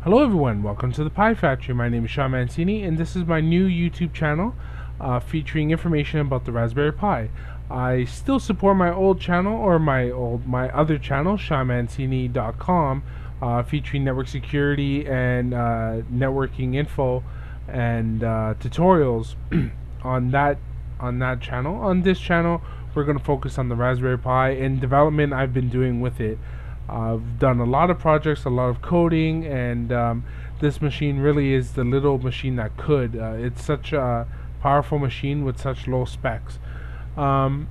Hello everyone, welcome to the Pi Factory. My name is Sean Mancini and this is my new YouTube channel featuring information about the Raspberry Pi. I still support my old channel or my other channel, SeanMancini.com, featuring network security and networking info and tutorials on that channel. On this channel, we're going to focus on the Raspberry Pi and development I've been doing with it. I've done a lot of projects, a lot of coding, and this machine really is the little machine that could. It's such a powerful machine with such low specs. Um,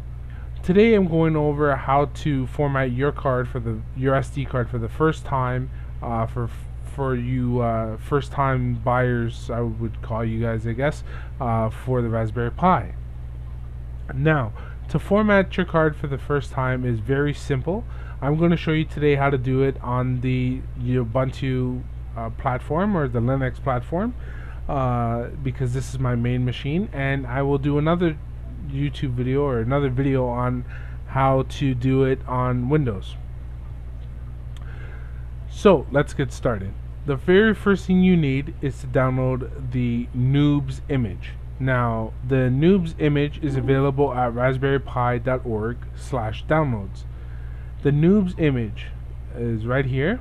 Today I'm going over how to format your SD card for the first time. For you first time buyers, I would call you guys, I guess, for the Raspberry Pi. Now, to format your card for the first time is very simple. I'm going to show you today how to do it on the Ubuntu platform or the Linux platform because this is my main machine, and I will do another YouTube video or another video on how to do it on Windows. So let's get started. The very first thing you need is to download the Noobs image. Now, the Noobs image is available at raspberrypi.org/downloads. The Noobs image is right here,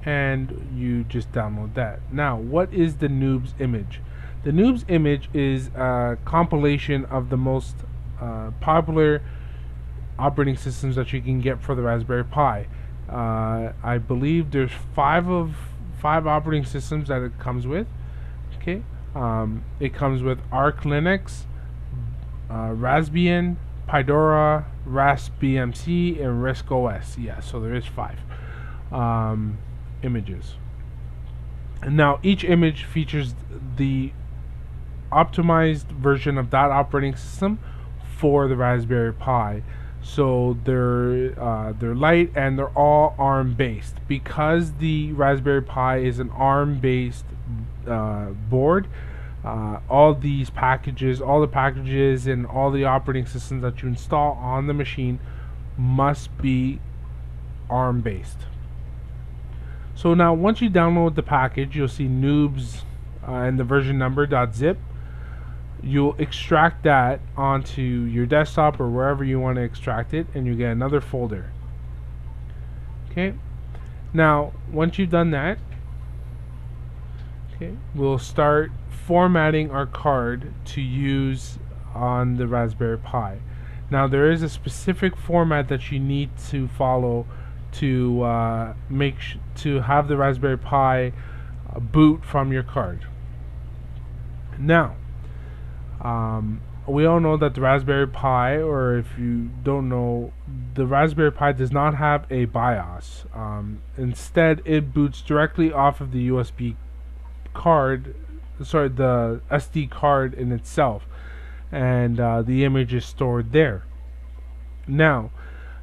and you just download that. Now, what is the Noobs image? The Noobs image is a compilation of the most popular operating systems that you can get for the Raspberry Pi. I believe there's five operating systems that it comes with. Okay. It comes with Arch Linux, Raspbian, Pydora, RaspBMC, and RISC-OS. Yeah, so there is five images. And now each image features the optimized version of that operating system for the Raspberry Pi. So they're light and they're all ARM based. Because the Raspberry Pi is an ARM based board, all the packages and all the operating systems that you install on the machine must be ARM based. So now once you download the package, you'll see noobs and the version number .zip. You'll extract that onto your desktop or wherever you want to extract it, and you get another folder. Okay. Now once you've done that, okay, we'll start formatting our card to use on the Raspberry Pi. Now there is a specific format that you need to follow to to have the Raspberry Pi boot from your card. Now, we all know that the Raspberry Pi, or if you don't know, the Raspberry Pi does not have a BIOS. Instead, it boots directly off of the USB card, the SD card in itself, and the image is stored there. Now,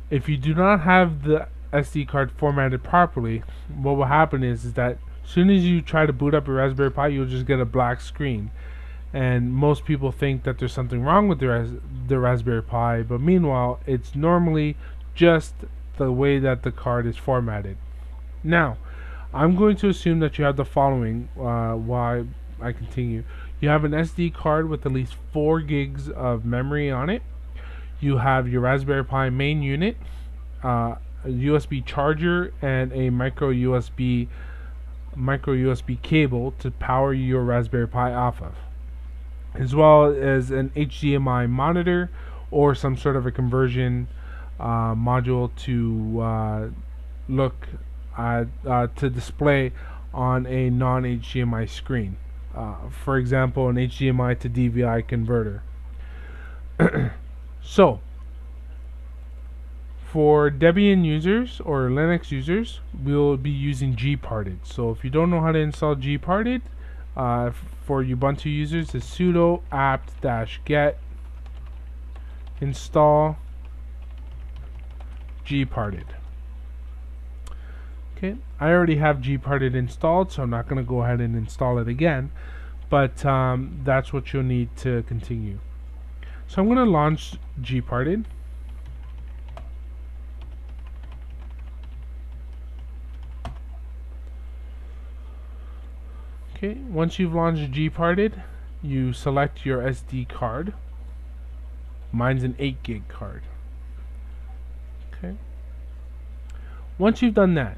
if you do not have the SD card formatted properly, what will happen is that as soon as you try to boot up your Raspberry Pi, you'll just get a black screen. And most people think that there's something wrong with the Raspberry Pi, but meanwhile, it's normally just the way that the card is formatted. Now, I'm going to assume that you have the following while I continue. You have an SD card with at least 4 gigs of memory on it. You have your Raspberry Pi main unit, a USB charger, and a micro USB cable to power your Raspberry Pi off of, as well as an HDMI monitor or some sort of a conversion module to to display on a non-HDMI screen. For example, an HDMI to DVI converter. So, for Debian users or Linux users, we'll be using gparted. So if you don't know how to install gparted, for Ubuntu users, is sudo apt-get install gparted. Okay, I already have gparted installed, so I'm not going to go ahead and install it again, but that's what you'll need to continue. So I'm going to launch gparted. Okay, once you've launched Gparted, you select your SD card. Mine's an 8 gig card. Okay. Once you've done that,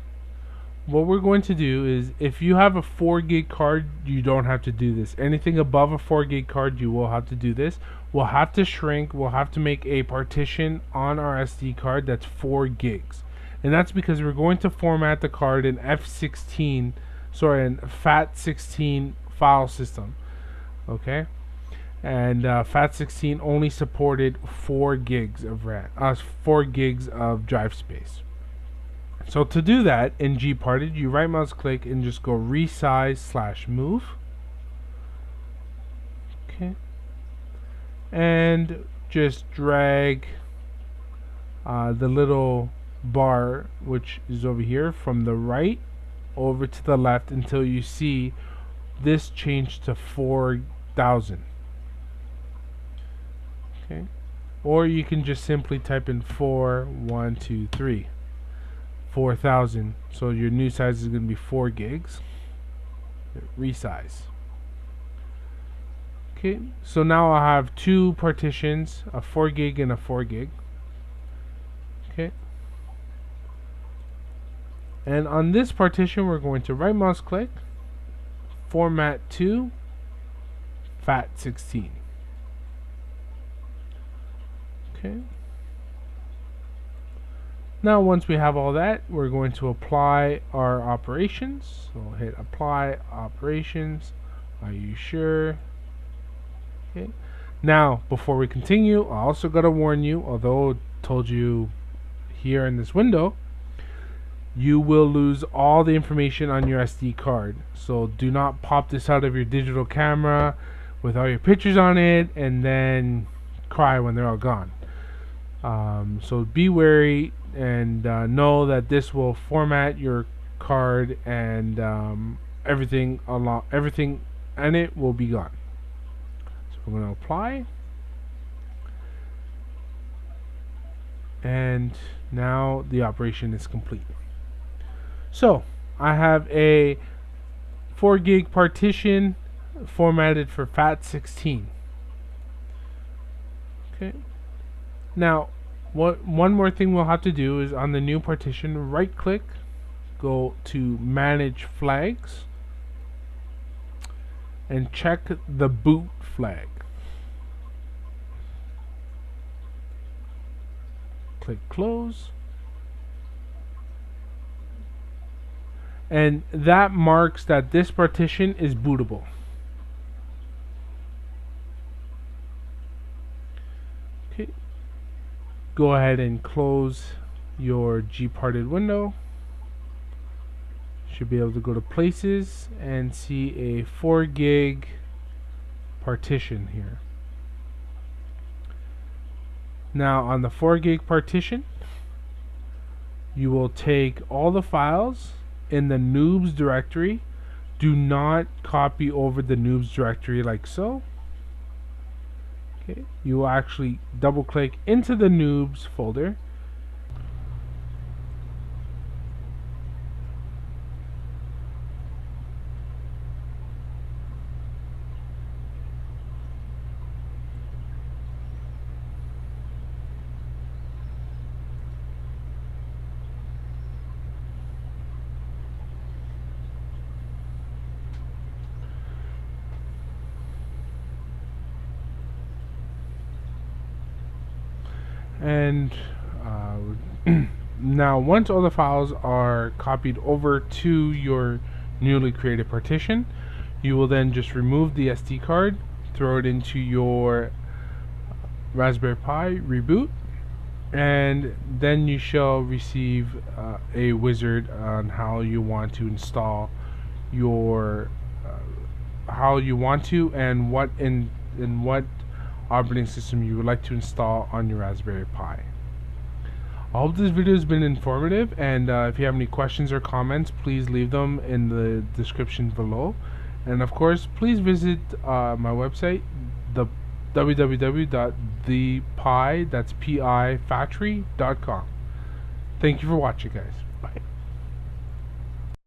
what we're going to do is, if you have a 4 gig card, you don't have to do this. Anything above a 4 gig card, you will have to do this. We'll have to shrink, we'll have to make a partition on our SD card that's 4 gigs. And that's because we're going to format the card in FAT16 file system. Okay? And FAT16 only supported 4 gigs of RAM, 4 gigs of drive space. So to do that in Gparted, you right mouse click and just go resize/move. Okay. And just drag the little bar, which is over here, from the right over to the left until you see this change to 4,000. Okay. Or you can just simply type in 4,123. 4,000. So your new size is going to be 4 gigs. Resize. Okay, so now I have 2 partitions, a 4 gig and a 4 gig. Okay. And on this partition, we're going to right mouse click, format to FAT16. Okay. Now once we have all that, we're going to apply our operations. So hit apply operations. Are you sure? Okay. Now before we continue, I also got to warn you, although I told you here in this window, you will lose all the information on your SD card. So do not pop this out of your digital camera with all your pictures on it and then cry when they're all gone. So be wary and know that this will format your card, and everything in it will be gone. So we're going to apply, and now the operation is complete. So I have a 4 gig partition formatted for FAT16. Okay. Now, one more thing we'll have to do is on the new partition, right click, go to manage flags, and check the boot flag. Click close. And that marks that this partition is bootable. Okay. Go ahead and close your Gparted window. Should be able to go to places and see a 4 gig partition here. Now on the 4 gig partition, you will take all the files in the noobs directory. Do not copy over the noobs directory like so. Okay, you will actually double click into the noobs folder. And now once all the files are copied over to your newly created partition, you will then just remove the SD card, throw it into your Raspberry Pi, reboot, and then you shall receive a wizard on how you want to install your and what operating system you would like to install on your Raspberry Pi. I hope this video has been informative, and if you have any questions or comments, please leave them in the description below. And of course, please visit my website, the www.thepifactory.com. Thank you for watching, guys.